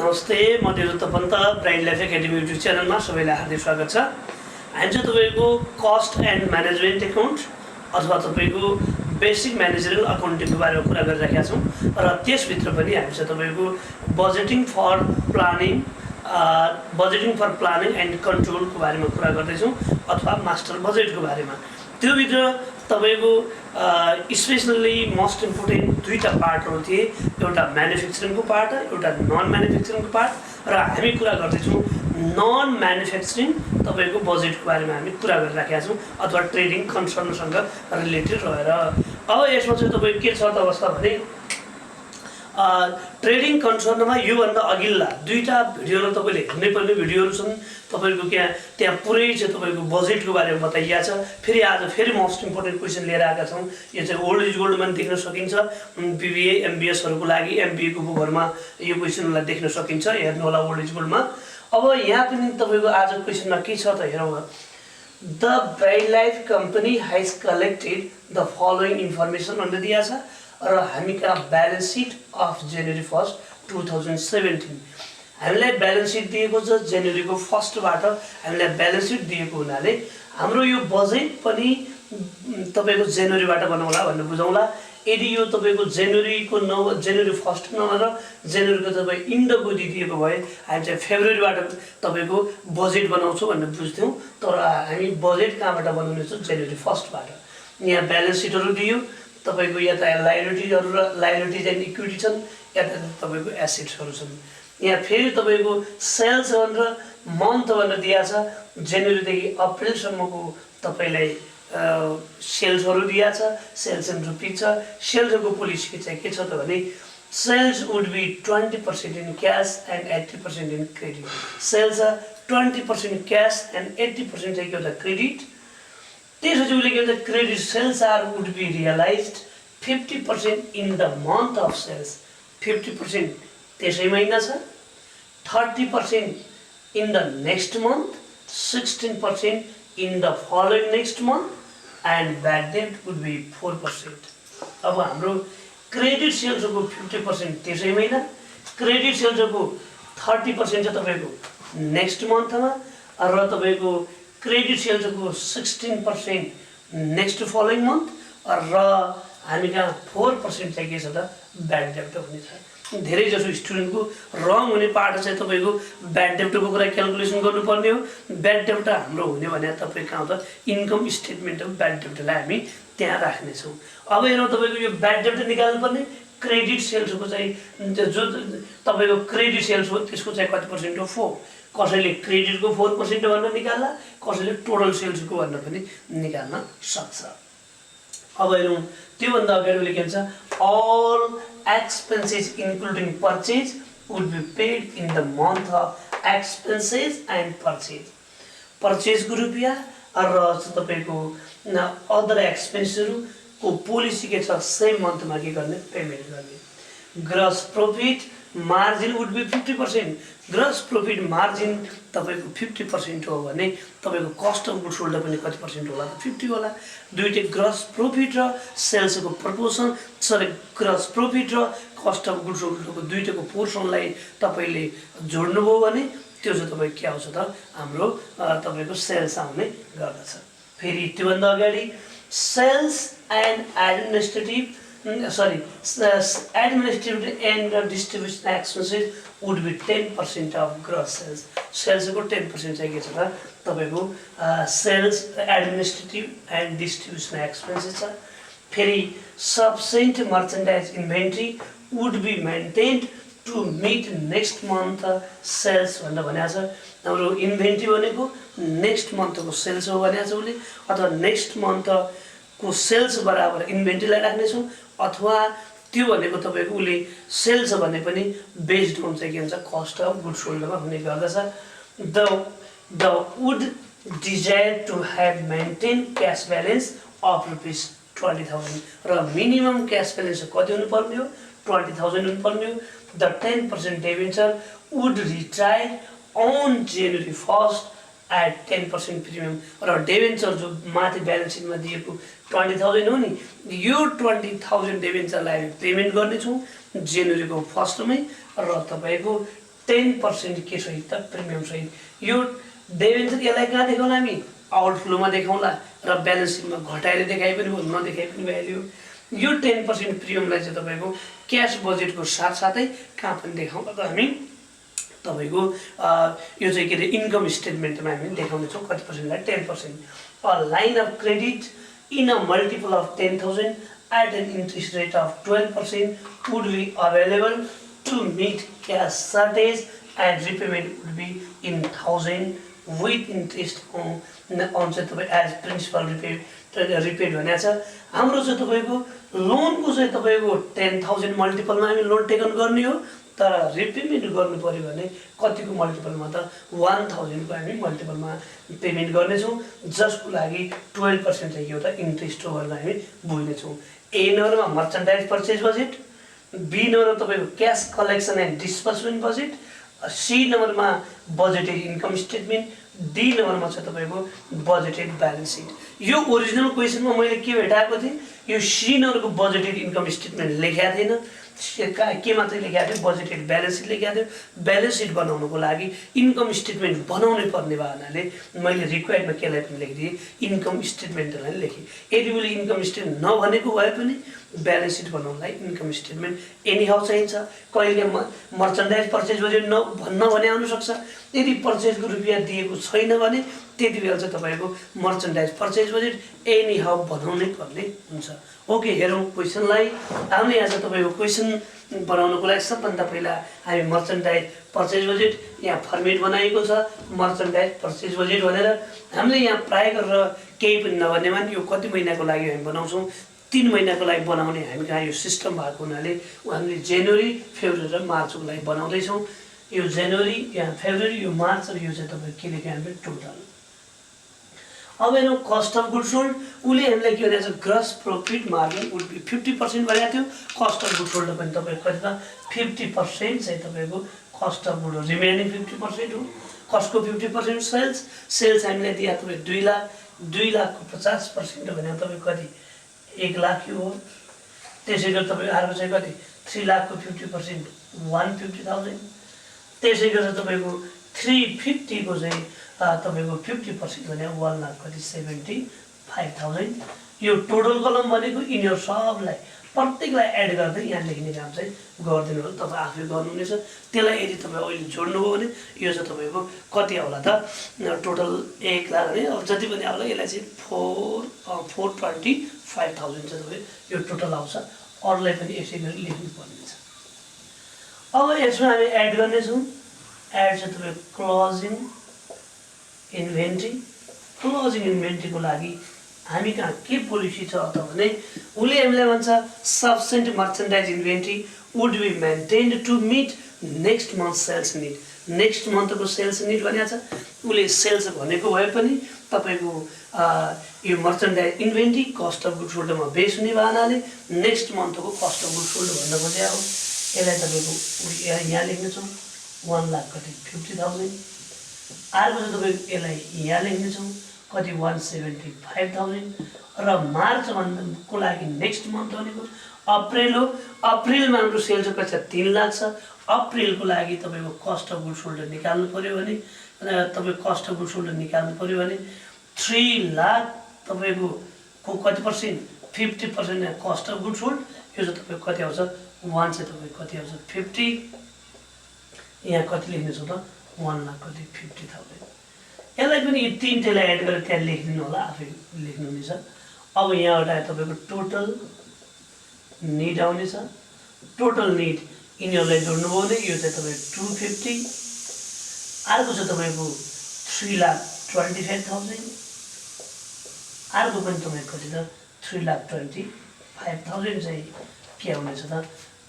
नमस्ते, म Devdatt Pant bright life academy YouTube च्यानलमा सबैलाई हार्दिक स्वागत छ। हामी चाहिँ तपाईँको कस्ट एन्ड म्यानेजमेन्ट एकाउन्ट अथवा तपाईँको बेसिक म्यानेजरियल अकाउन्टिङको बारेमा कुरा गरिराखेका छौँ र त्यसभित्र पनि हामी चाहिँ तपाईँको बजेटिङ फर प्लानिङ एन्ड कन्ट्रोलको बारेमा कुरा गर्दैछौँ अथवा मास्टर बजेटको बारेमा। त्योभित्र तपाईँको स्पेसल्ली मोस्ट इम्पोर्टेन्ट दुईवटा पार्टहरू थिए, एउटा म्यानुफ्याक्चरिङको पार्ट एउटा नन म्यानुफ्याक्चरिङको पार्ट, र हामी कुरा गर्दैछौँ नन म्यानुफ्याक्चरिङ तपाईँको बजेटको बारेमा हामी कुरा गरिराखेका छौँ अथवा ट्रेडिङ कन्सर्नसँग रिलेटेड रहेर। अब यसमा चाहिँ तपाईँको के छ त अवस्था भने ट्रेडिङ कन्सर्नमा योभन्दा अघिल्ला दुईवटा भिडियोहरू तपाईँले हेर्नै पर्ने भिडियोहरू छन्। तपाईँको त्यहाँ पुरै चाहिँ तपाईँको बजेटको बारेमा बताइएको छ। फेरि आज फेरि मोस्ट इम्पोर्टेन्ट क्वेसन लिएर आएका छौँ। यो चाहिँ ओल्ड इज गोल्डमा देख्न सकिन्छ, बिबिए एमबिएसहरूको लागि एमबिएको बुकहरूमा यो क्वेसनलाई देख्न सकिन्छ, हेर्नु होला ओल्ड इज गोल्डमा। अब यहाँ पनि तपाईँको आज क्वेसनमा के छ त हेरौँ। The bright life company has collected the following information भनेर दिएको छ र हामी कहाँ ब्यालेन्स सिट अफ जनवरी 1, 2017 हामीलाई ब्यालेन्स सिट दिएको छ। जनवरीको 1बाट हामीलाई ब्यालेन्स सिट दिएको हुनाले हाम्रो यो बजेट पनि तपाईँको जनवरीबाट बनाउला भनेर बुझौँला। यदि यो तपाईँको जनवरी 1 नभएर जनवरीको तपाईँ इन्डको दिएको भए हामी चाहिँ फेब्रुअरीबाट तपाईँको बजेट बनाउँछौँ भनेर बुझ्थ्यौँ। तर हामी बजेट कहाँबाट बनाउनेछौँ? जनवरी 1बाट। यहाँ ब्यालेन्स सिटहरू दियो तपाईँको, यता लायबिलिटीहरू र लायबिलिटिज एन्ड इक्विटी छन्, यता तपाईँको एसेट्सहरू छन्। यहाँ फेरि तपाईँको सेल्स भनेर मन्थ भनेर दिएको छ। जनवरीदेखि अप्रिलसम्मको तपाईँलाई सेल्सहरू दिएको छ, सेल्स इन रुपिज छ। सेल्सको पोलिसी चाहिँ के छ त भने sales would be 20% in cash and 80% in credit. Sales 20% cash and 80% चाहिँ के हुन्छ क्रेडिट। त्यसपछि उसले के भन्छ credit sales are would be realised 50% in the month of sales, 50% त्यसै महिना छ, 30% in the next month, 16% in the following next month and bad debt would be 4%। अब हाम्रो क्रेडिट सेल्सको 50% त्यसै महिना, क्रेडिट सेल्सको 30% चाहिँ तपाईँको नेक्स्ट मन्थमा र तपाईँको क्रेडिट सेल्सको 16% नेक्स्ट फलोइङ मन्थ र हामी कहाँ 4% चाहिँ के छ त ब्याड डेब्ट हुनेछ। धेरै जसो स्टुडेन्टको रङ हुने पार्ट चाहिँ तपाईँको ब्याड डेब्टको कुरा क्यालकुलेसन गर्नुपर्ने हो। ब्याड डेब्ट हाम्रो हुने भने तपाईँ कहाँ हुन्छ इन्कम स्टेटमेन्ट अफ ब्याड डेब्टलाई हामी त्यहाँ राख्नेछौँ। अब हेरौँ तपाईँको यो ब्याड डेब्ट निकाल्नुपर्ने क्रेडिट सेल्सको चाहिँ जो तपाईँको क्रेडिट सेल्स हो त्यसको चाहिँ कति पर्सेन्ट हो? 4। कसैले क्रेडिटको 4% भनेर निकाल्ला, कसैले टोटल सेल्सको भनेर पनि निकाल्न सक्छ। अब हेरौँ त्योभन्दा अगाडि उसले के भन्छ all expenses including purchase would be paid in the month of expenses and purchase. पर्चेजको रुपियाँ र तपाईँको अदर एक्सपेन्सहरूको पोलिसी के छ सेम मन्थमा के गर्ने पेमेन्ट गर्ने। Gross profit margin would be 50%। Gross profit margin तपाईँको 50% हो भने तपाईँको कस्ट अफ गुड्स सोल्ड पनि कति पर्सेन्ट होला त? 50 होला। दुईटै ग्रस प्रफिट र सेल्सको प्रपोर्सन ग्रस प्रफिट र कस्ट अफ गुड्स सोल्डको दुईटैको पोर्सनलाई तपाईँले जोड्नुभयो भने त्यो चाहिँ तपाईँ के आउँछ त हाम्रो तपाईँको सेल्स आउने गर्दछ। फेरि त्योभन्दा अगाडि sales and administrative and distribution expenses would be 10% of gross sales. सेल्सको 10% चाहिँ के छ त तपाईँको sales administrative and distribution expenses छ। फेरि sufficient merchandise inventory would be maintained to meet next month sales भनेर भनेको छ। हाम्रो इन्भेन्ट्री भनेको नेक्स्ट मन्थको सेल्स हो भनेको छ उसले, अथवा नेक्स्ट मन्थको सेल्स बराबर इन्भेन्ट्रीलाई राख्नेछौँ, अथवा त्यो भनेको तपाईँको उसले सेल्स भने पनि बेस्ड हुन्छ के भन्छ कस्ट अफ गुड्स सोल्डमा हुने गर्दछ। The would desire to have maintain cash balance of ₹20,000 र मिनिमम क्यास ब्यालेन्स कति हुनुपर्ने हो? 20,000 हुनुपर्ने हो। The 10% debenture would retire on January 1 at 10% premium. र डिबेन्चर जो माथि ब्यालेन्स सिटमा दिएको 20,000 हो नि, यो 20,000 डिबेन्चरलाई हामी पेमेन्ट गर्नेछौँ जनवरीको 1 मै र तपाईँको 10% के सहित त प्रिमियम सहित यो डेभेन्चर यसलाई कहाँ देखाउँला हामी आउटफ्लोमा देखाउँला र ब्यालेन्स सिटमा घटाएर देखाइ पनि भयो नदेखाइ पनि भइहाल्यो यो 10% प्रिमियमलाई चाहिँ तपाईँको क्यास बजेटको साथसाथै कहाँ पनि देखाउँला त हामी तपाईँको यो चाहिँ के अरे इन्कम स्टेटमेन्टमा हामी देखाउनेछौँ कति पर्सेन्टलाई 10%। A line of credit in a multiple of 10,000 at an interest rate of 12% would be available to meet cash shortage and repayment would be in 1,000 with interest on चाहिँ तपाईँ एज प्रिन्सिपल रिपेड भनेको छ। हाम्रो चाहिँ तपाईँको लोनको चाहिँ तपाईँको 10,000 मल्टिपलमा हामी लोन टेकन गर्ने हो तर रिपेमेन्ट गर्नु पऱ्यो भने कतिको मल्टिपलमा त 1,000 को हामी मल्टिपलमा पेमेन्ट गर्नेछौँ जसको लागि 12% चाहिँ एउटा इन्ट्रेस्ट ओभरलाई हामी बुझ्नेछौँ। ए नम्बरमा मर्चेन्डाइज पर्चेज बजेट, बी नम्बरमा तपाईँको cash collection and disbursement budget, C नम्बरमा बजेटेड इन्कम स्टेटमेन्ट, डी नम्बरमा चाहिँ तपाईँको बजेटेड ब्यालेन्स सिट। यो ओरिजिनल क्वेसनमा मैले के भेटाएको थिएँ यो सी नम्बरको बजेटेड इन्कम स्टेटमेन्ट लेखेको थिएन के मात्रै लेखेको थियो बजेटेड ब्यालेन्स सिट लेखेको थियो। ब्यालेन्स सिट बनाउनुको लागि इन्कम स्टेटमेन्ट बनाउनै पर्ने भए हुनाले मैले रिक्वायर्डमा केलाई पनि लेखिदिएँ इन्कम स्टेटमेन्टलाई लेखेँ। यदि मैले इन्कम स्टेटमेन्ट नभनेको भए पनि ब्यालेन्स सिट बनाउनलाई इन्कम स्टेटमेन्ट एनी हाउ चाहिन्छ। कहिले मर्चेन्डाइज पर्चेज बजेट नभने आउनसक्छ। यदि पर्चेजको रुपियाँ दिएको छैन भने त्यति बेला चाहिँ तपाईँको merchandise purchase budget any how बनाउनै पर्ने हुन्छ। ओके हेरौँ क्वेसनलाई। हामीले यहाँ चाहिँ तपाईँको क्वेसन बनाउनुको लागि सबभन्दा पहिला हामी मर्चेन्डाइज पर्चेज बजेट यहाँ फर्मेट बनाएको छ मर्चेन्डाइज पर्चेज बजेट भनेर। हामीले यहाँ प्राय गरेर केही पनि नभनेमा यो कति महिनाको लागि हामी बनाउँछौँ 3 महिनाको लागि बनाउने हामी कहाँ यो सिस्टम भएको हुनाले हामीले जनवरी फेब्रुअरी र मार्चको लागि बनाउँदैछौँ। यो जनवरी यहाँ फेब्रुअरी यो मार्च र यो चाहिँ तपाईँको के लेख्यो हामीले टोटल। अब हेरौँ कस्ट अफ गुड्स सोल्ड उसले हामीलाई के भनेको छ gross profit margin would be 50% भनेको थियो। कस्ट अफ गुड्स सोल्ड पनि तपाईँको कति त 50% चाहिँ तपाईँको कस्ट अफ गुड हो रिमेनिङ 50% हो। कस्टको 50% सेल्स हामीलाई दिए तपाईँ 2 लाख 2 लाखको 50% भनेको तपाईँको कति 1 लाख यो हो। त्यसै गरी तपाईँ अर्को चाहिँ कति 3 लाखको 50% 150,000। त्यसै गरी तपाईँको 350 को चाहिँ तपाईँको 50% भने 1 लाख कति 75,000। यो टोटल कलम भनेको यिनीहरू सबलाई प्रत्येकलाई एड गर्दै यहाँ लेख्ने काम चाहिँ गरिदिनु होला तपाईँ आफै गर्नुहुनेछ। त्यसलाई यदि तपाईँ अहिले जोड्नुभयो भने यो चाहिँ तपाईँको कति आउला त टोटल 1 लाख भने अब जति पनि आउला यसलाई चाहिँ 425,000 चाहिँ तपाईँ यो टोटल आउँछ। अरूलाई पनि यसै गरी लेख्नु पर्ने छ। अब यसमा हामी एड गर्नेछौँ। एड चाहिँ तपाईँ क्लोजिङ इन्भेन्ट्री। क्लोजिङ इन्भेन्ट्रीको लागि हामी कहाँ के पोलिसी छ त भने उसले हामीलाई भन्छ sufficient merchandise inventory would be maintained to meet next month sales need. Next मन्थको सेल्स निड भनेको छ। उसले सेल्स भनेको भए पनि तपाईँको यो merchandise inventory cost of goods सोल्डमा बेस हुने भएनाले नेक्स्ट मन्थको कस्ट अफ गुड्स सोल्ड भन्न खोजे हो। यसलाई तपाईँको यहाँ लेख्नेछौँ 1 लाख कति 50,000। अर्को चाहिँ तपाईँको यसलाई यहाँ लेख्नेछौँ कति 175,000 र मार्च मन्थको लागि नेक्स्ट मन्थ भनेको अप्रिल हो। अप्रिलमा हाम्रो सेल्स कति छ 3 लाख छ। अप्रिलको लागि तपाईँको कस्ट अफ गुड सोल्ड निकाल्नु पऱ्यो भने तपाईँको कस्ट अफ गुड सोल्ड निकाल्नु पऱ्यो भने 3 लाख तपाईँको कति percent 50% cost of good sold. यो चाहिँ तपाईँको कति आउँछ 1 चाहिँ तपाईँको कति आउँछ 50। यहाँ कति लेख्नेछ त 1 लाख कति 50,000। यसलाई पनि यो 3टेलाई एड गरेर त्यहाँ लेखिदिनु होला आफै लेख्नुहुनेछ। अब यहाँबाट तपाईँको टोटल निड आउनेछ। टोटल निड यिनीहरूलाई जोड्नुभयो भने यो चाहिँ तपाईँको 250। अर्को चाहिँ तपाईँको 3,25,000। अर्को पनि तपाईँको कति त 3,25,000 चाहिँ के आउनेछ त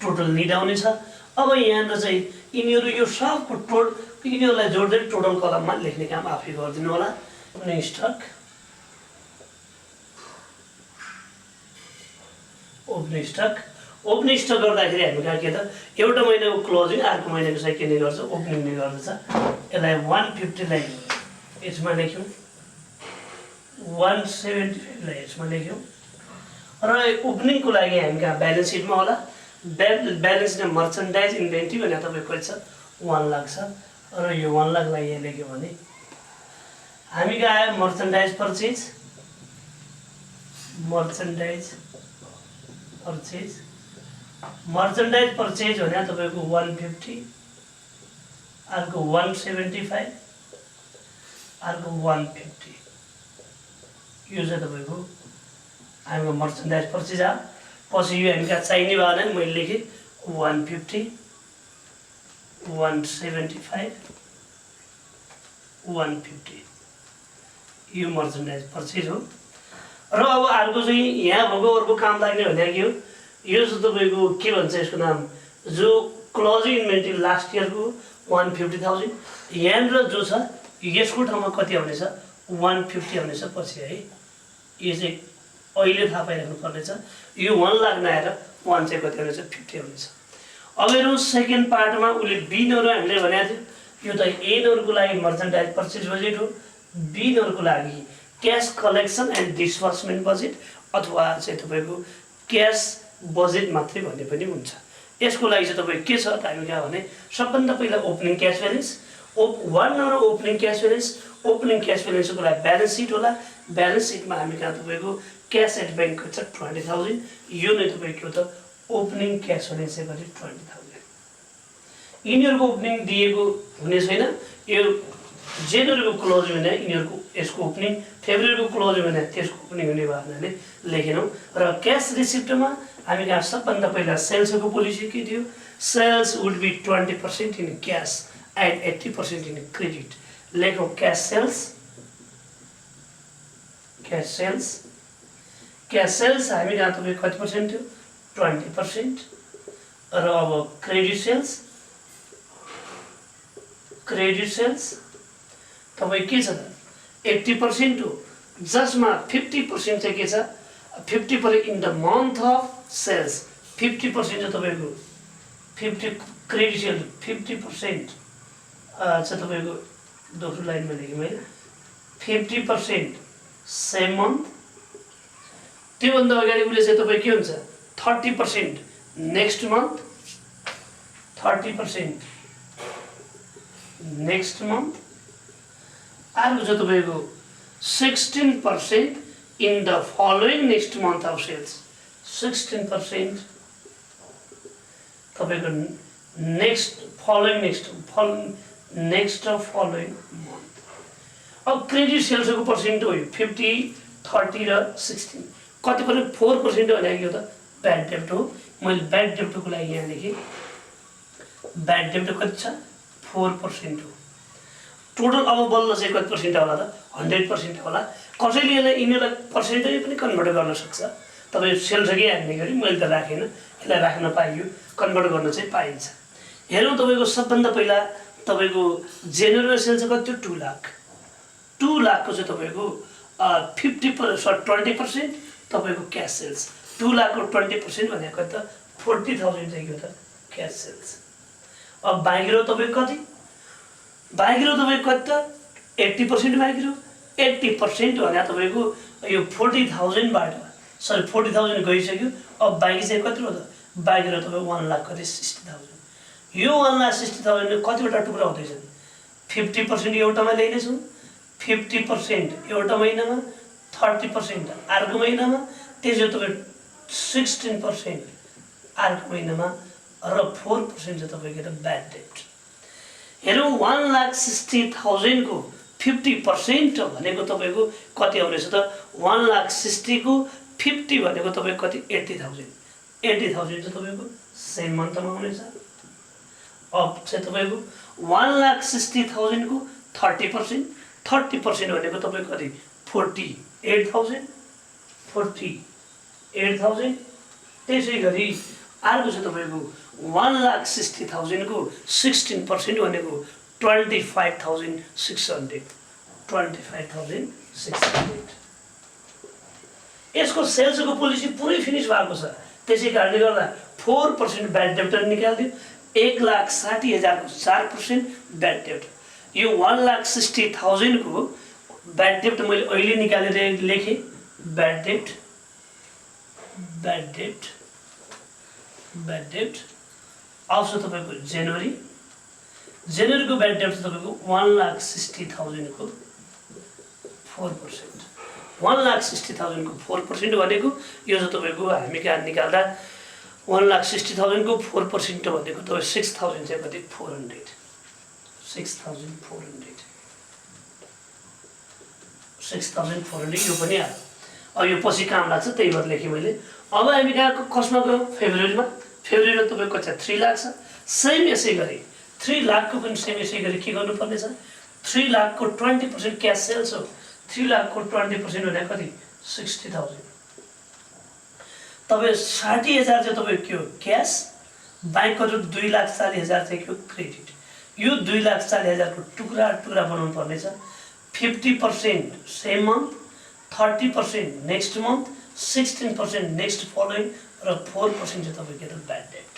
टोटल निड आउनेछ। अब यहाँनिर चाहिँ यिनीहरू यो सबको यिनीहरूलाई जोड्दै टोटल कलममा लेख्ने काम आफै गरिदिनु होला। ओपनिङ स्टक ओपनिङ स्टक गर्दाखेरि हामी कहाँ के त एउटा महिनाको क्लोजिङ अर्को महिनाको चाहिँ के नै गर्छ ओपनिङ नै गर्दछ। यसलाई 150 लाई यसमा लेख्यौँ 175 लाई यसमा लेख्यौँ र ओपनिङको लागि हामी कहाँ ब्यालेन्स सिटमा होला। ब्यालेन्स र मर्चेन्डाइज इन्भेन्ट्री भनेर तपाईँको कति छ 1 लाख छ र यो 1 लाखलाई यहाँ लेख्यो भने हामी कहाँ आयो मर्चेन्डाइज पर्चेज मर्चेन्डाइज पर्चेज भने तपाईको 150 अर्को 175 अर्को 150 यो चाहिँ तपाईको हामीको मर्चेन्डाइज पर्चेज आ पछि यो हामीका चाहिने भएन नि मैले लेखेँ 150 175 150 यो मर्चेन्डाइज पर्चेज हो र अब अर्को चाहिँ यहाँ भएको अर्को काम लाग्ने भने के हो यो चाहिँ तपाईको के भन्छ यसको नाम जो क्लोजिङ इन्भेन्ट्री लास्ट इयरको 150,000 यहाँनिर जो छ यसको ठाउँमा कति आउनेछ 150 आउनेछ पछि है यो चाहिँ अहिले थाहा पाइराख्नु पर्नेछ यो 1 लाख नआएर 1 चाहिँ कति आउनेछ 50 आउनेछ अब हेरौँ सेकेन्ड पार्टमा उसले बिनहरू हामीले भनेको थियो यो त एनहरूको लागि मर्चेन्डाइज पर्चेज बजेट हो बिनहरूको लागि cash collection and disbursement budget अथवा चाहिँ तपाईँको क्यास बजेट मात्रै भन्ने पनि हुन्छ यसको लागि चाहिँ तपाईँ के छ त हामी कहाँ भने सबभन्दा पहिला opening cash balance 1 number opening cash ब्यालेन्सको लागि ब्यालेन्स सिट होला ब्यालेन्स सिटमा हामी कहाँ तपाईँको क्यास एट ब्याङ्क छ 20,000 यो नै तपाईँको त ओपनिङ क्यास ब्यालेन्स चाहिँ कति 20,000 यिनीहरूको ओपनिङ दिएको हुने छैन यो जनवरीको क्लोज हुने यिनीहरूको यसको ओपनिङ फेब्रुअरीको क्लोज हुने त्यसको ओपनिङ हुने भएनाले लेखेनौँ र क्यास रिसिप्टमा हामी कहाँ सबभन्दा पहिला सेल्सको पोलिसी के थियो sales would be 20% in cash and 80% in credit लेखौँ क्यास सेल्स हामी कहाँ तपाईँ कति पर्सेन्ट थियो 20% र अब क्रेडिट सेल्स तपाईँ के छ त 80% हो जसमा 50% चाहिँ के छ 50% in the month of sales 50% चाहिँ तपाईँको 50 क्रेडिट सेल्स 50% चाहिँ तपाईँको दोस्रो लाइनमा लेखेँ मैले 50% सेम मन्थ त्योभन्दा अगाडि उसले चाहिँ तपाईँ के हुन्छ 30% नेक्स्ट मन्थ 30% नेक्स्ट मन्थ अर्को चाहिँ तपाईँको 16% in the following next month of sales 16% तपाईँको नेक्स्ट फलोइङ मन्थ अब क्रेडिट सेल्सको पर्सेन्ट हो यो 50 30 र 16 कति पनि 4% भनेको यो त ब्याड डेब्ट हो मैले ब्याड डेब्टको लागि यहाँ लेखेँ ब्याड डेब्ट कति छ 4% हो टोटल अब बल्ल चाहिँ कति पर्सेन्ट होला त 100% होला कसैले यिनीहरूलाई पर्सेन्टेज पनि कन्भर्ट गर्न सक्छ तपाईँ सेल्सकै हान्ने गरी मैले त राखेन यसलाई राख्न पाइयो कन्भर्ट गर्न चाहिँ पाइन्छ हेरौँ तपाईँको सबभन्दा पहिला तपाईँको जनवरी सेल्स कति थियो 2 लाख 2 लाखको चाहिँ तपाईँको 20% तपाईँको क्यास सेल्स 2 लाखको 20% भनेको त 40,000 चाहिँ के हो त क्यास सेल्स अब बाँकी तपाईँको कति त 80% बाँकी 80% भने तपाईँको यो 40,000 गइसक्यो अब बाँकी चाहिँ कति हो त बाँकी तपाईँ 1 लाख कति 60,000 यो 1,60,000 कतिवटा टुक्रा हुँदैछन् 50% एउटामा ल्याइनेछौँ 50% एउटा महिनामा 30% अर्को महिनामा त्यसो तपाईँ 16% अर्को महिनामा र 4% चाहिँ तपाईँको त ब्याड डेब्ट हेरौँ 1,60,000 को 50% भनेको तपाईँको कति आउनेछ त 1,60,000 को 50 भनेको तपाईँको कति 80,000 चाहिँ तपाईँको सेम मन्थमा आउनेछ अब चाहिँ तपाईँको 1,60,000 को 30% भनेको तपाईँको कति 48,000 त्यसै गरी अर्को चाहिँ तपाईँको 1,60,000 को 16% भनेको 25,600 यसको सेल्सको पोलिसी पुरै फिनिस भएको छ त्यसै कारणले गर्दा 4% ब्याड डेब्ट निकाल्दियो 1,60,000 को 4% ब्याड डेब्ट यो 1,60,000 को ब्याड डेब्ट मैले अहिले निकालेर लेखेँ ब्याड डेब्ट आउँछ तपाईँको जनवरी जनवरीको ब्याड डेब्ट तपाईँको 1,60,000 को 4%। 1,60,000 को 4% भनेको यो चाहिँ तपाईँको हामी कहाँ निकाल्दा 1,60,000 को 4% भनेको तपाईँ 6,000 चाहिँ कति 400 6,400 6,400 यो पनि आयो। अब यो पछि काम लाग्छ त्यही भएर लेखेँ मैले। अब हामी कहाँ कसमा गयौँ फेब्रुअरीमा तपाईँको कक्षा 3 लाख छ। सेम यसै गरी 3 लाखको पनि सेम यसै गरी के गर्नुपर्ने छ 3 लाखको 20% क्यास सेल्स हो। 3 लाखको 20% भने कति 60,000। तपाईँ 60,000 चाहिँ तपाईँको के हो क्यास, ब्याङ्कहरू 2,40,000 चाहिँ के हो क्रेडिट। यो 2,40,000 को टुक्रा बनाउनु पर्नेछ। 50% same month, 30% next month, 16% next following र 4% चाहिँ तपाईँको के ब्याड डेब्ट।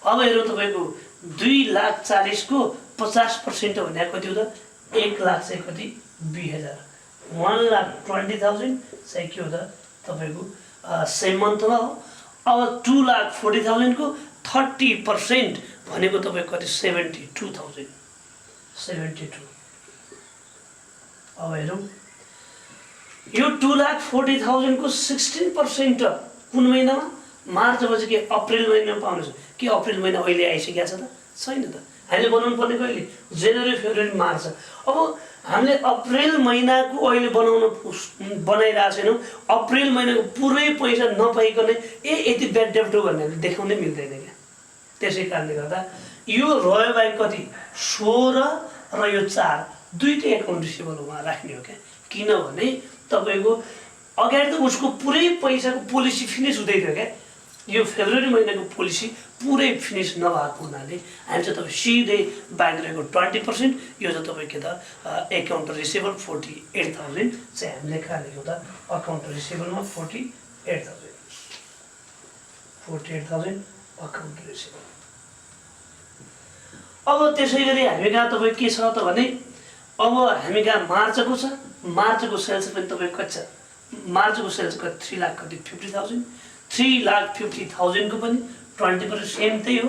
अब हेरौँ तपाईँको 2,40,000 को 50% भने कति हो त 1 लाख चाहिँ कति 20,000। 1,20,000 चाहिँ के हो त तपाईँको सेम मन्थमा हो। अब 2,40,000 को 30% भनेको तपाईँको कति 72,000 72। अब हेरौँ यो 2,40,000 को 16% कुन महिनामा मार्च पछि के अप्रिल महिनामा पाउनुहुन्छ कि अप्रिल महिना अहिले आइसकेको छ त छैन त। हामीले बनाउनु पर्ने कहिले जनवरी फेब्रुअरी मार्च। अब हामीले अप्रिल महिनाको अहिले बनाइरहेको छैनौँ। अप्रिल महिनाको पुरै पैसा नपाइकन यति ब्याड डेब्ट हो भनेर देखाउनै मिल्दैन क्या। त्यसै कारणले गर्दा यो रह्यो बाहेक कति 16 र यो 4 दुईटै एकाउन्ट रिसिभेबलमा राख्ने हो क्या। किनभने तपाईँको अगाडि त उसको पुरै पैसाको पोलिसी फिनिस हुँदै थियो क्या। यो फेब्रुअरी महिनाको पोलिसी पुरै फिनिस नभएको हुनाले हामी चाहिँ तपाईँ सिधै ब्याङ्क रहेको 20% यो चाहिँ तपाईँ के त एकाउन्ट रिसिभेबल 48,000 चाहिँ हामीले कहाँ लेख्यौँ त अकाउन्ट रिसिभेबलमा 48,000 अकाउन्ट रिसिभेबल। अब त्यसै गरी हामी कहाँ तपाईँ के छ त भने अब हामी कहाँ मार्चको छ। मार्चको सेल्स पनि तपाईँको कति छ मार्चको सेल्स कति 3,50,000 3,50,000 को पनि 20% सेम त्यही हो।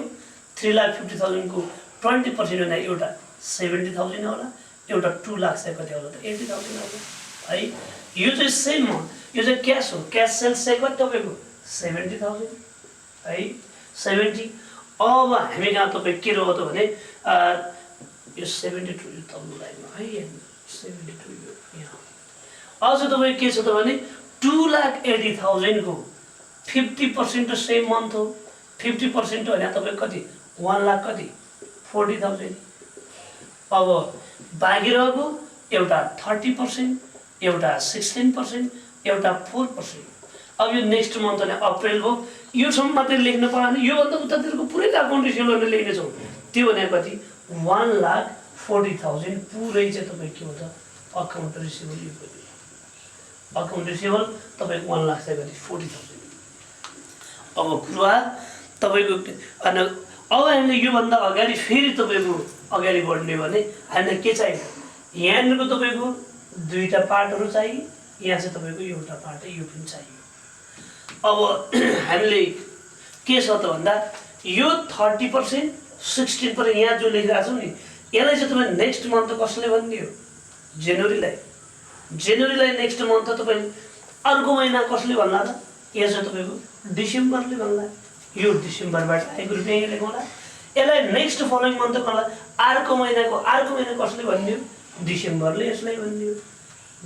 3,50,000 को 20% भने एउटा 70,000 होला, एउटा 2 लाख चाहिँ कति होला त 80,000 होला है। यो चाहिँ सेम हो। यो चाहिँ क्यास हो। क्यास सेल्स चाहिँ कति तपाईँको 70,000 है 70। अब हामी कहाँ तपाईँ के रह्यो त भने यो 72 यो तल्लो लाइनमा है 72 यहाँ। अझ तपाईँ के छ त भने 2,80,000 को 50% सेम मन्थ हो। 50% भने तपाईँ कति 1 लाख कति 40,000। अब बाँकी रहेको एउटा 30%, एउटा 16%, एउटा 4%। अब यो नेक्स्ट मन्थ भने अप्रिल हो। योसम्म मात्रै लेख्न पाएन, योभन्दा उतातिरको पुरै अकाउन्ट रिसिभेबल लेख्नेछौँ। त्यो भने कति 1,40,000 पुरै चाहिँ तपाईँ के हो त अकाउन्ट रिसिभेबल। यो पनि अकाउन्ट रिसिभेबल तपाईँको 1 लाख चाहिँ कति 40,000। अब कुरा तपाईँको अनि अब हामीले योभन्दा अगाडि फेरि तपाईँको अगाडि बढ्ने भने हामीलाई के चाहियो यहाँनिरको तपाईँको दुईवटा पार्टहरू चाहियो। यहाँ चाहिँ तपाईँको एउटा पार्ट यो पनि चाहियो। अब हामीले के छ त भन्दा यो 30% 16% यहाँ जो लेखिरहेको छौँ नि यसलाई चाहिँ तपाईँ नेक्स्ट मन्थ कसले भनिदियो जनवरीलाई नेक्स्ट मन्थ तपाईँ अर्को महिना कसले भन्ला त यहाँ चाहिँ तपाईँको डिसेम्बरले भन्ला। यो डिसेम्बरबाट आएको रुपियाँ यहाँ लेखौँला। यसलाई नेक्स्ट फलोइङ मन्थ भन्ला। अर्को महिना कसले भनिदियो डिसेम्बरले यसलाई भनिदियो।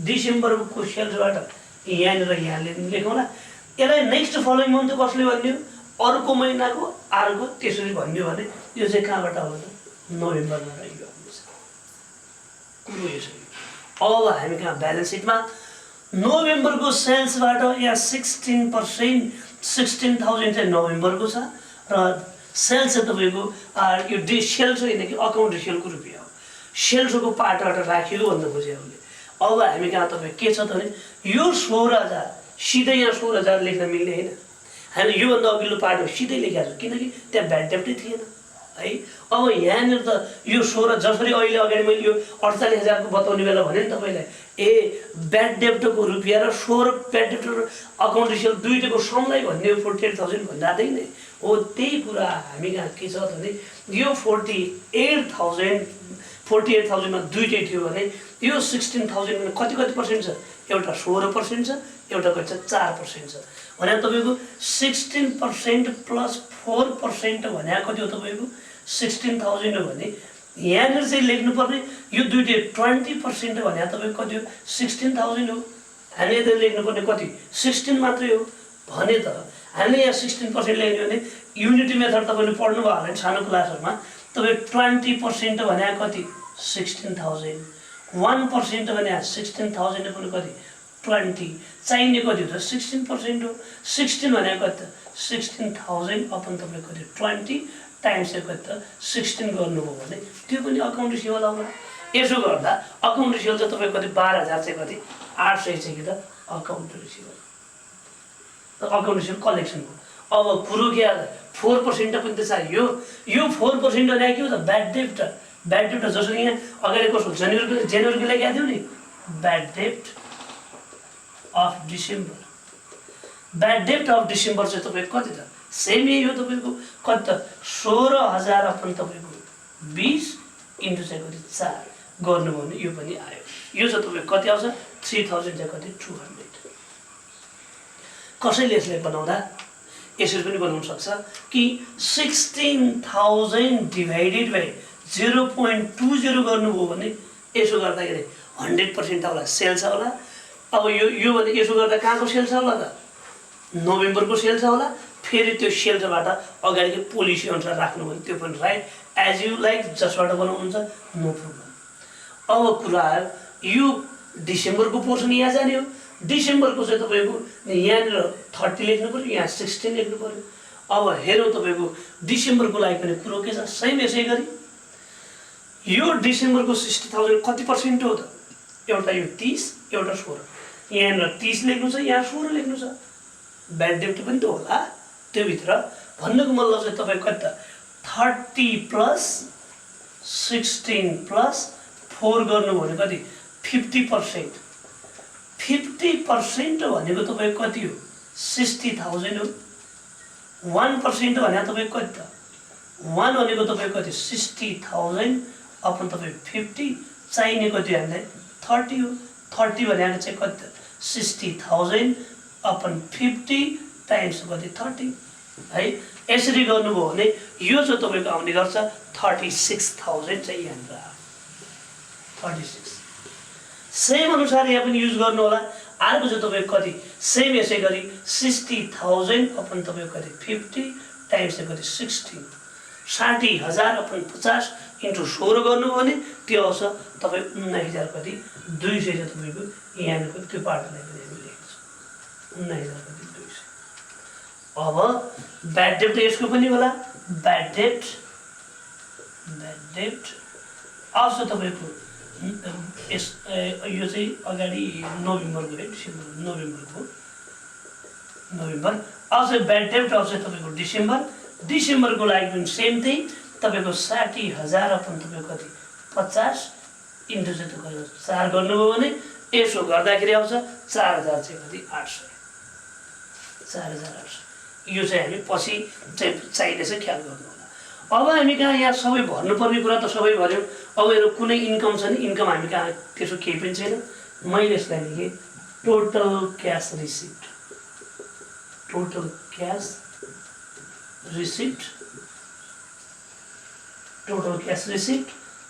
डिसेम्बरको सेल्सबाट यहाँनिर यहाँ लेखौँला। यसलाई नेक्स्ट फलोइङ मन्थ कसले भनिदियो अर्को महिनाको अर्को त्यसरी भनिदियो भने यो चाहिँ कहाँबाट होला त नोभेम्बरमा रह्यो कुरो यसरी। अब हामी कहाँ ब्यालेन्स सिटमा नोभेम्बरको सेल्सबाट यहाँ 16% 16,000 चाहिँ नोभेम्बरको छ र सेल्स चाहिँ तपाईँको यो सेल्स होइन कि अकाउन्ट रिसिभेबलको रुपियाँ हो। सेल्सको पार्टबाट राखियो भन्दा खोजे उसले। अब हामी कहाँ तपाईँ के छ त भने यो 16,000 सिधै यहाँ 16,000 लेख्न मिल्ने होइन। हामीले योभन्दा अघिल्लो पार्ट सिधै लेखेको छौँ किनकि त्यहाँ ब्याड डेब्टै थिएन है। अब यहाँनिर त यो 16 जसरी अहिले अगाडि मैले यो 48,000 को बताउने बेला भने नि तपाईँलाई ब्याड डेब्टको रुपियाँ र 16 ब्याड डेब्ट अकाउन्ट रिसिभेबल दुईटैको समलाई भन्ने 48,000 भन्दा नै हो त्यही कुरा हामी कहाँ के छ भने यो 48,000 मा दुईटै थियो भने यो 16,000 मा कति पर्सेन्ट छ एउटा 16% छ एउटा कति छ 4% छ भने तपाईको 16% प्लस 4% भने कति हो तपाईको 16,000 हो भने यहाँनिर चाहिँ लेख्नु पर्ने यो दुईटै 20% भने तपाईको कति हो 16,000 हो हामी यता लेख्नु पर्ने कति 16 मात्रै हो भने त हामीले यहाँ 16% लेख्ने भने युनिटी मेथड तपाईले पढ्नु भयो होला सानो क्लासहरुमा तपाई 20% भने कति 16,000 1% भने 16,000 ने पनि कति 20 चाहिने कति हो 16% हो 16 भने कति 16,000 अपन तपाईको कति 20 टाइम्स कति 16 गर्नुभयो भने त्यो पनि अकाउन्ट रिसिभेबल आउँला यसो गर्दा अकाउन्ट रिसिभेबल चाहिँ तपाईको कति 12,000 चाहिँ कति 800 चाहिँ कि त account receivable account receivable collection हो अब कुरो के आला 4% पनि त चाहियो यो 4% भने के हो त ब्याड डेब्ट जसो यहाँ अगाडि कसो जनवरीको लागि आथ्यो नि ब्याड डेब्ट अफ डिसेम्बर चाहिँ तपाईको कति त सेम यही हो तपाईको कति त 16,000 अपन तपाईको 20 इन्टु चाहिँ कति 4 गर्नुभयो भने यो पनि आयो यो चाहिँ तपाईको कति आउँछ 3000 चाहिँ कति 200 कसैले यसलाई बनाउँदा यसरी पनि बनाउन सक्छ कि 16,000 डिभाइडेड बाइ 0.20 गर्नुभयो भने यसो गर्दाखेरि 100% होला सेल्स होला अब यो भने यसो गर्दा कहाँको सेल्स होला त नोभेम्बरको सेल्स होला फेरि त्यो सेल्सबाट अगाडिको पोलिसी अनुसार राख्नु भने त्यो पनि राइट एज यु लाइक जसबाट बनाउनुहुन्छ नो प्रब्लम अब कुरा आयो यो डिसेम्बरको पोर्सन यहाँ जाने हो डिसेम्बरको चाहिँ तपाईको यहाँनिर 30 लेख्नु पर्यो यहाँ 16 लेख्नु पर्यो अब हेरौँ तपाईको डिसेम्बरको लागि पनि कुरो के छ सेम यसै गरी यो डिसेम्बरको 60,000 कति पर्सेन्ट हो त एउटा यो 30 एउटा 16 यहाँनिर 30 लेख्नु छ यहाँ 16 लेख्नु छ ब्याड डेब्ट पनि त होला त्यो भित्र भन्नुको मतलब चाहिँ तपाईको कति त 30 प्लस 16 प्लस 4 गर्नु भने कति 50% 50% भनेको तपाईको कति हो 60,000 हो 1% भने तपाईको कति त 1 भनेको तपाईको कति 60,000 अपन तपाईको 50 चाहिने कति हामीलाई 30 हो 30 भनेको चाहिँ कति 60,000 अपन 50 टाइम्स कति 30 है यसरी गर्नुभयो भने यो चाहिँ तपाईको आउने गर्छ 36,000 चाहिँ यहाँनिर 36 सेम अनुसार यहाँ पनि युज गर्नु होला अर्को चाहिँ तपाईको कति सेम यसै गरी 60,000 अपन तपाईको कति 50 टाइम्स कति 16 60,000 अपन 50 इन्टु 16 गर्नुभयो भने त्यो आउँछ तपाई 19,000 कति 200 चाहिँ तपाईको यहाँको त्यो पार्टलाई पनि हामी लेख्छौँ 19,000 कति 200 अब ब्याड डेब्ट यसको पनि होला ब्याड डेब्ट आउँछ तपाईको यो चाहिँ अगाडि नोभेम्बरको है नोभेम्बर आउँछ ब्याड डेब्ट आउँछ तपाईको डिसेम्बरको लागि पनि सेम थिङ तपाईको 60,000 अपन तपाईको कति 50 इन्टु चाहिँ तपाईको 4 गर्नुभयो भने यसो गर्दाखेरि आउँछ 4,000 चाहिँ कति 800 4,800 यो चाहिँ हामी पछि चाहिँ चाहिने चाहिँ ख्याल गर्नु होला अब हामी कहाँ यहाँ सबै भर्नुपर्ने कुरा त सबै भर्यौँ अब हेरौँ कुनै इन्कम छ नि इन्कम हामी कहाँ त्यसो केही पनि छैन मैले यसलाई लेखेँ टोटल क्यास रिसिप्ट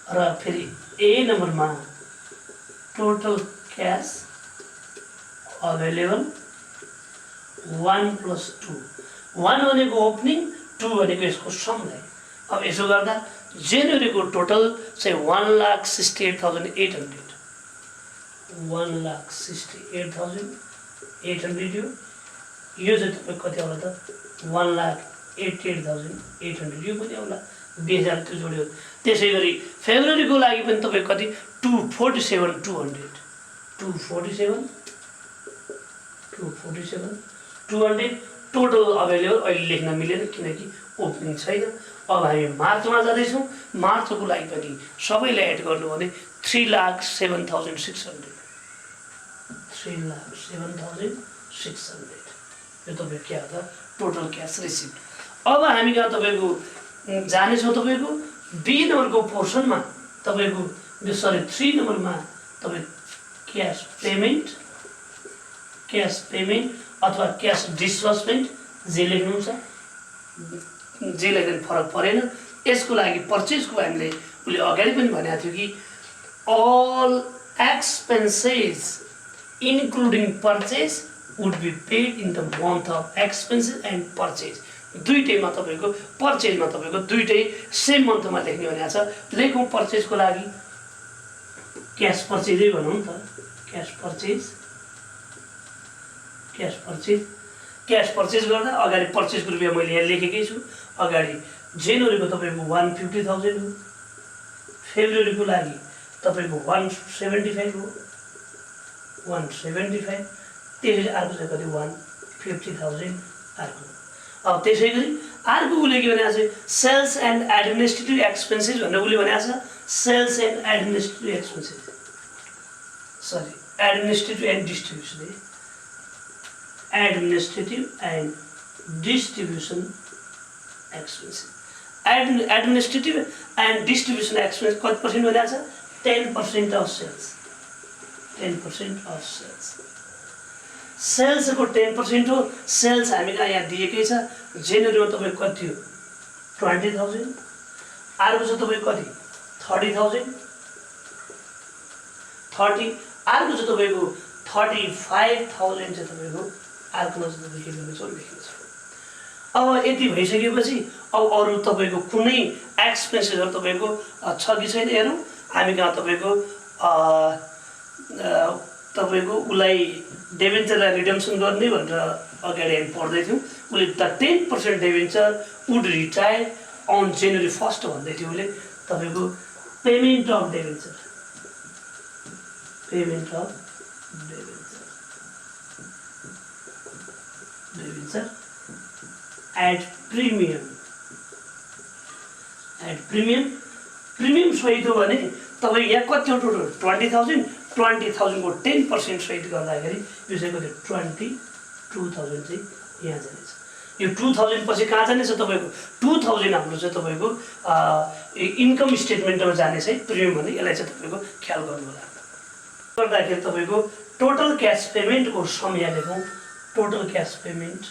र फेरि ए नम्बरमा टोटल क्यास अभाइलेबल 1 + 2 1 भनेको ओपनिङ 2 भनेको यसको समलाई अब यसो गर्दा जनवरीको टोटल चाहिँ 1,68,800 1,68,800 यो चाहिँ तपाईको कति आउला त 1,88,800 यो पनि आउला 20,000 त्यो जोड्यो त्यसै गरी फेब्रुअरीको लागि पनि तपाईको कति 247,200 टोटल अभाइलेबल अहिले लेख्न मिलेन किनकि ओपनिङ छैन अब हामी मार्चमा जाँदैछौँ मार्चको लागि पनि सबैलाई एड गर्नु भने 3,07,600 3,07,600 यो तपाईको के आउँछ टोटल क्यास रिसिप्ट अब हामी कहाँ तपाईँको जानेछौँ तपाईँको बी नम्बरको पोर्सनमा तपाईँको यो सरी 3 नम्बरमा तपाईँ क्यास पेमेन्ट अथवा क्यास डिस्बर्समेन्ट जे लेख्नुहुन्छ जे लेख्दा फरक परेन। यसको लागि पर्चेजको हामीले उसले अगाडि पनि भनेको थियो कि all expenses including purchase would be paid in the month of expenses and purchase। दुईटैमा तपाईको पर्चेजमा तपाईको दुईटै सेम मन्थमा लेख्ने भनेको छ। लेखौँ पर्चेजको लागि क्यास पर्चेजै भनौँ नि त, क्यास पर्चेज गर्दा अगाडि पर्चेजको रुपियाँ मैले यहाँ लेखेकै छु। अगाडि जनवरीको तपाईको 150,000 हो, फेब्रुअरीको लागि तपाईको 175 हो, 175, त्यसैले अर्को चाहिँ कति 150,000 अर्को। अब त्यसै गरी अर्को उसले के भनेको छ सेल्स एन्ड एडमिनिस्ट्रेटिभ एक्सपेन्सेस भनेर उसले भनेको छ sales and administrative expenses, sorry administrative and distribution, administrative and distribution expenses. Administrative and distribution expense कति पर्सेन्ट भनेको छ 10% अफ सेल्स, 10% अफ सेल्स। सेल्सको 10% हो। सेल्स हामी कहाँ यहाँ दिएकै छ। जनवरीमा तपाईँको कति थियो 20,000, अर्को छ तपाईँको कति 30,000, 30, अर्को छ तपाईँको 35,000 चाहिँ तपाईँको अर्कोमा चाहिँ तपाईँ के गर्नेछौँ लेख्नेछौँ। अब यति भइसकेपछि अब अरू तपाईँको कुनै एक्सपेन्सेसहरू तपाईँको छ कि छैन हेरौँ। हामी कहाँ तपाईँको उसलाई डेभेन्चरलाई रिडम्सन गर्ने भनेर अगाडि हामी पढ्दै थियौँ। उसले the 10% debenture would retire on जनवरी 1 भन्दै थियो उसले। तपाईँको payment of debenture at premium सहित हो भने तपाईँ यहाँ कति हो टोटल 20,000, 20,000 को 10% सहित गर्दाखेरि यो चाहिँ कति 22,000 चाहिँ यहाँ जानेछ। यो 2,000 पछि कहाँ जानेछ तपाईँको 2,000 हाम्रो चाहिँ तपाईँको इन्कम स्टेटमेन्टमा जानेछ है प्रिमियम भने। यसलाई चाहिँ तपाईँको ख्याल गर्नु होला। गर्दाखेरि तपाईँको टोटल क्यास पेमेन्टको सम यहाँ लेखौँ। Total cash payment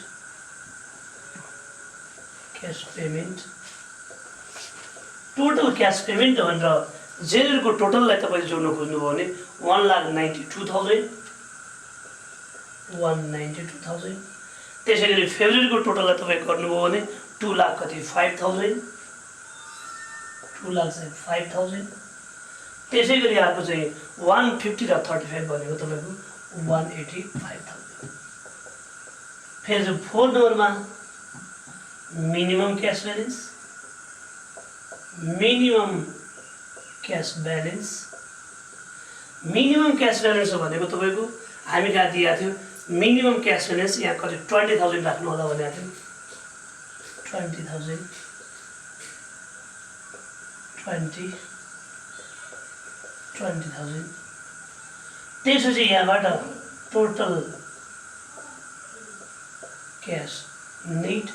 total cash payment भनेर जनवरीको टोटललाई तपाईँले जोड्नु खोज्नुभयो भने 1,92,000। त्यसै गरी फेब्रुअरीको टोटललाई तपाईँ गर्नुभयो भने 2,05,000, 2,05,000। त्यसै गरी अर्को चाहिँ 150 र 35 भनेको तपाईँको 185,000। फेरि 4 नम्बरमा मिनिमम क्यास ब्यालेन्स भनेको तपाईँको हामी कहाँ दिएको थियो मिनिमम क्यास ब्यालेन्स यहाँ कति 20,000 राख्नु होला भनेको थियो। 20,000 त्यसपछि यहाँबाट टोटल क्यास निड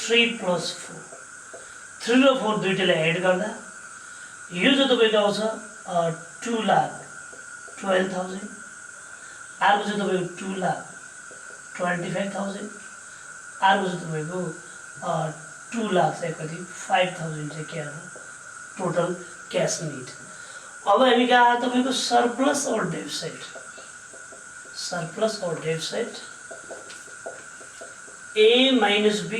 3 + 4, 3 र 4 दुईटैलाई एड गर्दा यो चाहिँ तपाईँको आउँछ 2,12,000, अर्को चाहिँ तपाईँको 2,25,000, अर्को चाहिँ तपाईँको 2,00,000 कति 5,000 चाहिँ के हो टोटल क्यास निड। अब हामी कहाँ तपाईँको सरप्लस और डेफिसिट A - B।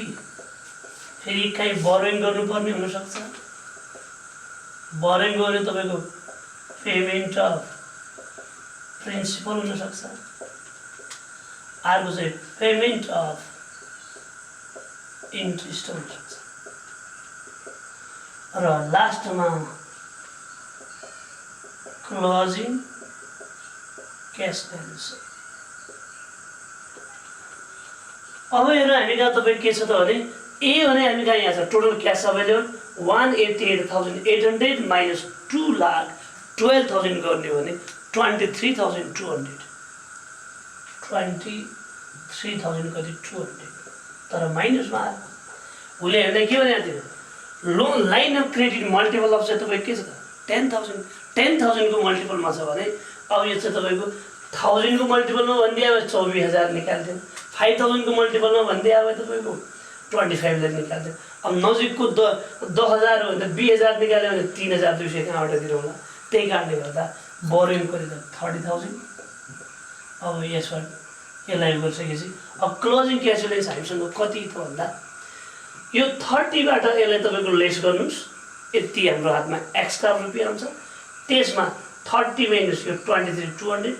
फेरि कहीँ बोरोइङ गर्नुपर्ने हुनसक्छ। बोरोइङ गऱ्यो तपाईँको पेमेन्ट अफ प्रिन्सिपल हुनसक्छ, अर्को चाहिँ पेमेन्ट अफ इन्ट्रेस्ट हुनसक्छ र लास्टमा क्लोजिङ क्यास ब्यालेन्स। अब हेर्नु हामी कहाँ तपाईँ के छ त भने ए भने हामी कहाँ यहाँ छ टोटल क्यास अभाइलेबल 188,800 माइनस 2,12,000 गर्ने हो भने 23,200, 23,000 कति 200 तर माइनसमा उसले हेर्ने के भनेको थियो loan line of credit multiple of चाहिँ तपाईँ के छ त 10,000 को मल्टिपलमा छ भने अब यो चाहिँ तपाईँको 1000 को मल्टिपलमा भनिदियो अब 24,000 निकाल्थ्यो 5,000 को मल्टिपलमा भनिदियो अब तपाईँको 25,000 निकाल्थ्यो अब नजिकको 10,000 हो भने 20,000 निकाल्यो भने 3,200 कहाँबाट दिरौँला त्यही कारणले गर्दा बोरोइङ गरेर 30,000 अब यसलाई गरिसकेपछि अब क्लोजिङ क्यास ब्यालेन्स हामीसँग कति त भन्दा यो 30 बाट यसलाई तपाईँको लेस गर्नुहोस् यति हाम्रो हातमा एक्स्ट्रा रुपियाँ आउँछ त्यसमा 30 माइनस यो 23,200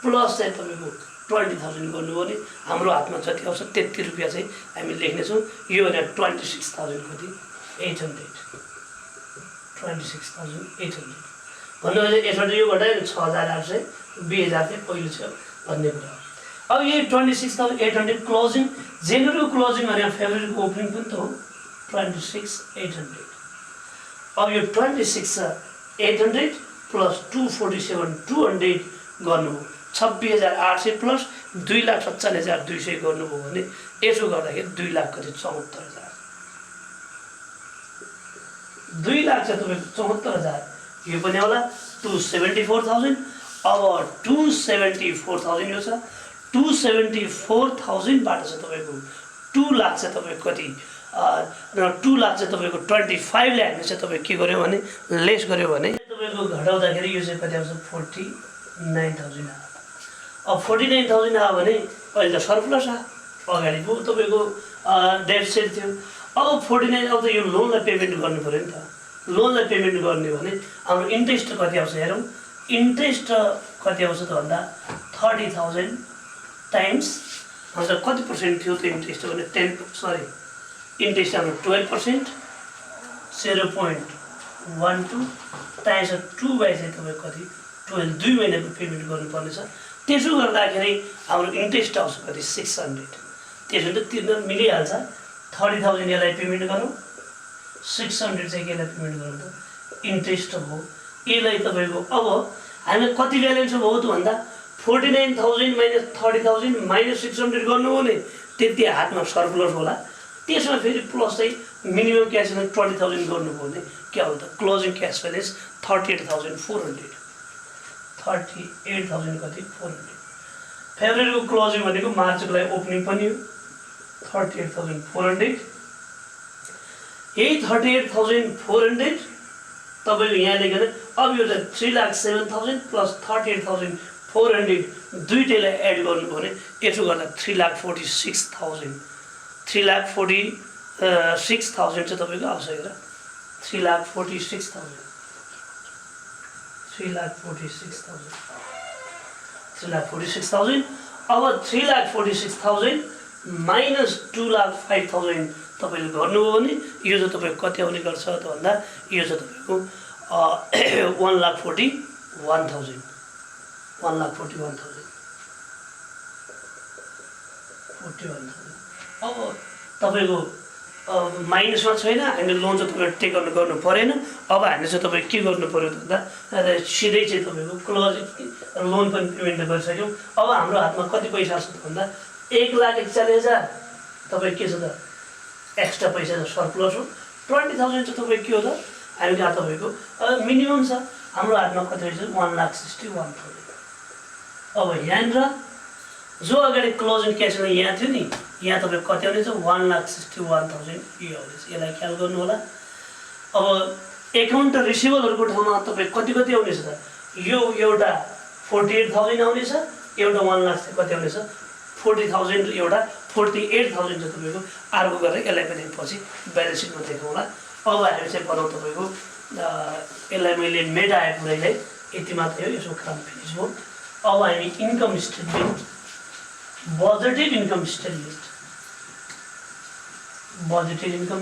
प्लस चाहिँ तपाईँको 20,000 गर्नुभयो भने हाम्रो हातमा जति आउँछ त्यति रुपियाँ चाहिँ हामी लेख्नेछौँ यो भने 26,000 कति 800 26,800 भन्नु यसबाट यो घटायो भने 6,800 20,000 चाहिँ पहिलो छ भन्ने कुरा हो। अब यो 26,800 क्लोजिङ जनवरीको क्लोजिङ भने फेब्रुअरीको ओपनिङ पनि त हो 26,800 अब यो 26,800 प्लस 247,200 गर्नु 26,800 प्लस 2,47,200 गर्नुभयो भने यसो गर्दाखेरि 2 लाख कति 74,000 2 लाख चाहिँ तपाईँको 74,000 यो पनि होला 274,000 अब 274,000 यो छ 274,000 बाट चाहिँ तपाईँको 2 लाख चाहिँ तपाईँको कति र 2 लाख चाहिँ तपाईँको 25 ले हामीले चाहिँ तपाईँ के गर्यो भने लेस गर्यो भने तपाईँको घटाउँदाखेरि यो चाहिँ कति आउँछ 49,000 आयो। अब 49,000 आयो भने अहिले त सरप्लस आयो अगाडि पो तपाईँको डेफिसिट थियो अब 49 अब त यो लोनलाई पेमेन्ट गर्नु पऱ्यो नि त लोनलाई पेमेन्ट गर्ने भने हाम्रो इन्ट्रेस्ट कति आउँछ हेरौँ इन्ट्रेस्ट कति आउँछ त भन्दा 30,000 टाइम्स हजुर कति पर्सेन्ट थियो त्यो इन्ट्रेस्ट भने 10 इन्ट्रेस्ट हाम्रो 12% 0.12 टाइम्स 2 बाई चाहिँ तपाईँ कति 12 2 महिनाको पेमेन्ट गर्नुपर्नेछ त्यसो गर्दाखेरि हाम्रो इन्ट्रेस्ट आउँछ कति 600 त्यसो त तिर्न मिलिहाल्छ 30,000 यसलाई पेमेन्ट गरौँ 600 चाहिँ केलाई पेमेन्ट गरौँ त इन्ट्रेस्ट हो यसलाई तपाईँको अब हामीलाई कति ब्यालेन्स भयो त भन्दा 49,000 माइनस 30,000 माइनस 600 गर्नु हो भने त्यति हातमा सरप्लस होला त्यसमा फेरि प्लस चाहिँ मिनिमम क्यास 20,000 गर्नुभयो भने के आउँछ त क्लोजिङ क्यास ब्यालेन्स 38,400 38,000 कति 400 फेब्रुअरीको क्लोजिङ भनेको मार्चको लागि ओपनिङ पनि हो 38,400 यही 38,400 तपाईँको यहाँ लेखेर अब यो चाहिँ 3,07,000 प्लस 38,400 दुईटैलाई एड गर्नुभयो भने यसो गर्दा 3,46,000 3,46,000 चाहिँ तपाईँको आउँछ हेर 3,46,000 3,46,000 अब 3,46,000 माइनस 2,05,000 तपाईँले गर्नुभयो भने यो चाहिँ तपाईँको कति आउने गर्छ त भन्दा यो चाहिँ तपाईँको 1,41,000 अब तपाईँको माइनसमा छैन हामीले लोन चाहिँ तपाईँले टेक गर्नु परेन अब हामीले चाहिँ तपाईँ के गर्नु पर्यो त भन्दा सिधै चाहिँ तपाईँको क्लोजिङ लोन पनि पेमेन्ट गरिसक्यौँ अब हाम्रो हातमा कति पैसा छ त भन्दा 1,41,000 तपाईँ के छ त एक्स्ट्रा पैसा सरप्लस हो 20,000 चाहिँ तपाईँ के हो त हामी कहाँ तपाईँको मिनिमम छ हाम्रो हातमा कति रहेछ 1,61,000 अब यहाँनिर जो अगाडि क्लोजिङ क्यास यहाँ थियो नि यहाँ तपाईँ कति आउनेछ 1,61,000 यो आउनेछ यसलाई ख्याल गर्नु होला अब एकाउन्ट रिसिभेबलहरूको ठाउँमा तपाईँ कति आउनेछ त यो एउटा 48,000 आउनेछ एउटा 1 लाख चाहिँ कति आउनेछ 40,000 एउटा 48,000 चाहिँ तपाईँको अर्को गरेर यसलाई पनि पछि ब्यालेन्स सिटमा देखाउँला अब हामी चाहिँ बनाउँ तपाईँको यसलाई मैले मेटाए पुरैलाई यति मात्रै हो यसो काम फिनिस भयो अब हामी income statement budgeted income statement budgeted income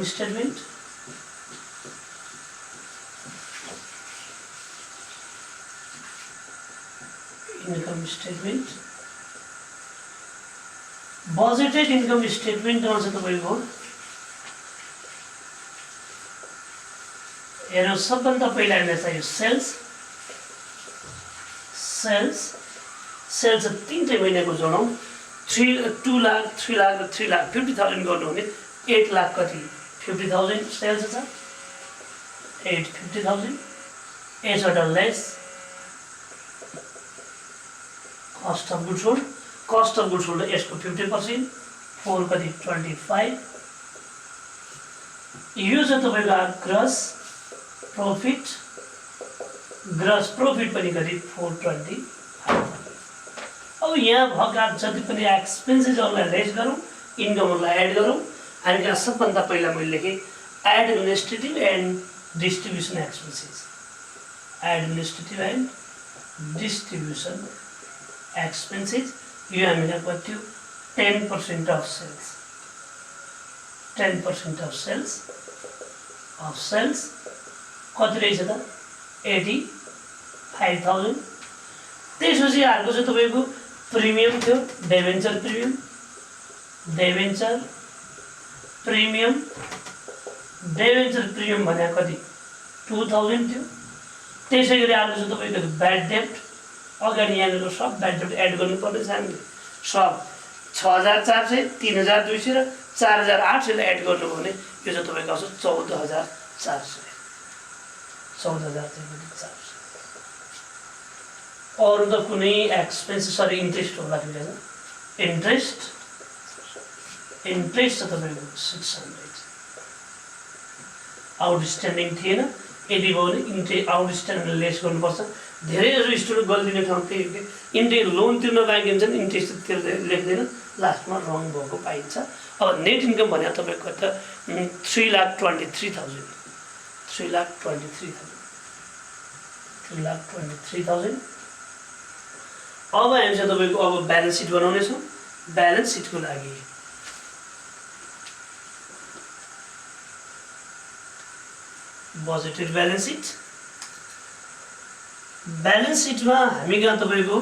स्टेटमेन्टमा चाहिँ तपाईँको हेर्नु सबभन्दा पहिला हामीलाई चाहियो सेल्स तीनटै महिनाको जोडौँ 2 लाख 3 लाख र 3,50,000 गर्नु भने 8 लाख कति 50,000 सेल्स छ 850,000 यसबाट lace cost of goods sold यसको 50% 4 कति 25 यो चाहिँ तपाईको ग्रस प्रॉफिट पनि कति 420। अब यहाँ भएका जति पनि एक्सपेन्सेसहरूलाई लेस गरौँ इन्कमहरूलाई एड गरौँ अनि यहाँ सबभन्दा पहिला मैले लेखेँ एडमिनिस्ट्रेटिभ एन्ड डिस्ट्रिब्युसन एक्सपेन्सेस यो हामीलाई कति थियो 10% अफ सेल्स कति रहेछ त 85,000। त्यसपछि अर्को चाहिँ तपाईको प्रिमियम थियो डेभेन्चर प्रिमियम भने कति 2000 थियो। त्यसैगरी अर्को चाहिँ तपाईको ब्याड डेब्ट अगाडि यहाँनिर सब ब्याड डेब्ट एड गर्नुपर्ने छ हामीले सब 6400 3200 र 4800 लाई एड गर्नु भने यो चाहिँ तपाईको आउँछ 14400 अरू त कुनै एक्सपेन्स इन्ट्रेस्ट होला फेरि इन्ट्रेस्ट छ तपाईको 600 आउटस्ट्यान्डिङ थिएन यदि भयो भने आउटस्ट्यान्डिङ लेस गर्नुपर्छ। धेरै जसो स्टुडेन्ट गल्दिने ठाउँ त्यही हो कि इन्ट्रेस्ट लोन तिर्न बाँकी हुन्छ नि इन्ट्रेस्ट तिर्दै लेख्दैन लास्टमा रङ भएको पाइन्छ। अब नेट इन्कम भने तपाईको त 3,23,000 अब हामी चाहिँ तपाईको अब ब्यालेन्स सिट बनाउने छौँ। ब्यालेन्स सिटको लागि बजेटेड ब्यालेन्स सिटमा हामी कहाँ तपाईको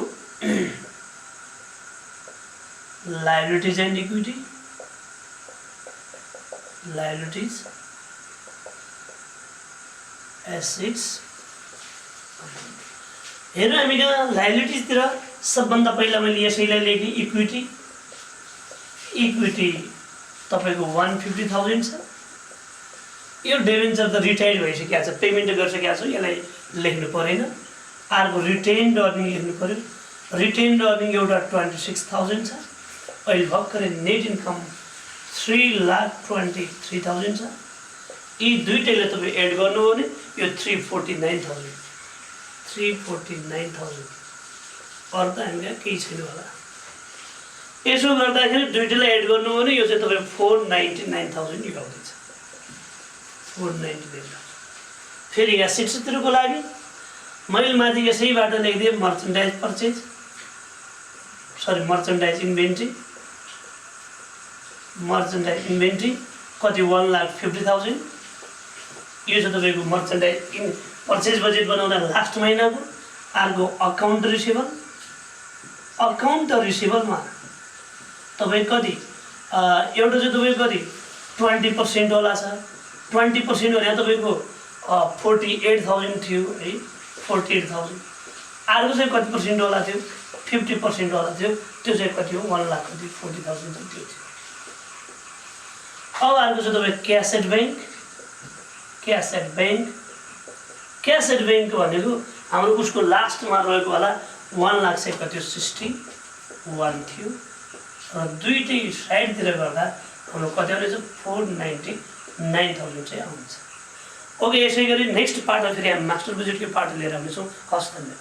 लायबिलिटीज एन्ड इक्विटी एसेट्स हेर्नु हामी कहाँ लायबिलिटीजतिर सबभन्दा पहिला मैले यसैलाई लेखेँ इक्विटी तपाईको 150,000 छ। यो डेभेन्चर त रिटायर्ड भइसकेको छ पेमेन्ट गरिसकेको छ यसलाई लेख्नु परेन। अर्को रिटेन्ड अर्निङ लेख्नु पर्यो रिटेन्ड अर्निङ एउटा 26,000 छ। अहिले भर्खरै नेट इन्कम 3,23,000 छ। यी दुईटैलाई तपाईँ एड गर्नु हो भने यो 349,000 अरू त हामीलाई केही छैन होला। यसो गर्दाखेरि दुईटैलाई एड गर्नु हो भने यो चाहिँ तपाईँ 499,000 यो आउँदैछ 499,000। फेरि यहाँ एसेट्सतिरको लागि मैले माथि यसैबाट लेखिदिएँ मर्चेन्डाइज इन्भेन्ट्री कति 1,50,000 यो चाहिँ तपाईँको मर्चेन्डाइज पर्चेज बजेट बनाउँदा लास्ट महिनाको। अर्को अकाउन्ट रिसिभलमा तपाईँ कति एउटा चाहिँ तपाईँको कति 20% वाला छ 20% भने तपाईँको 48,000 थियो है 48,000। अर्को चाहिँ कति पर्सेन्ट वाला थियो 50% वाला थियो त्यो चाहिँ कति हो 1,40,000 त्यो थियो। अब अर्को चाहिँ तपाईँ क्यास एट बैंक भनेको हाम्रो उसको लास्टमा रहेको होला 1,00,000 चाहिँ कति 61 थियो र दुईटै साइडतिर गर्दा हाम्रो कति आउँछ 499,000 चाहिँ आउँछ। ओके यसै गरी नेक्स्ट पार्टमा फेरि हामी मास्टर बजेटको पार्ट लिएर आउनेछौँ। हस् धन्यवाद।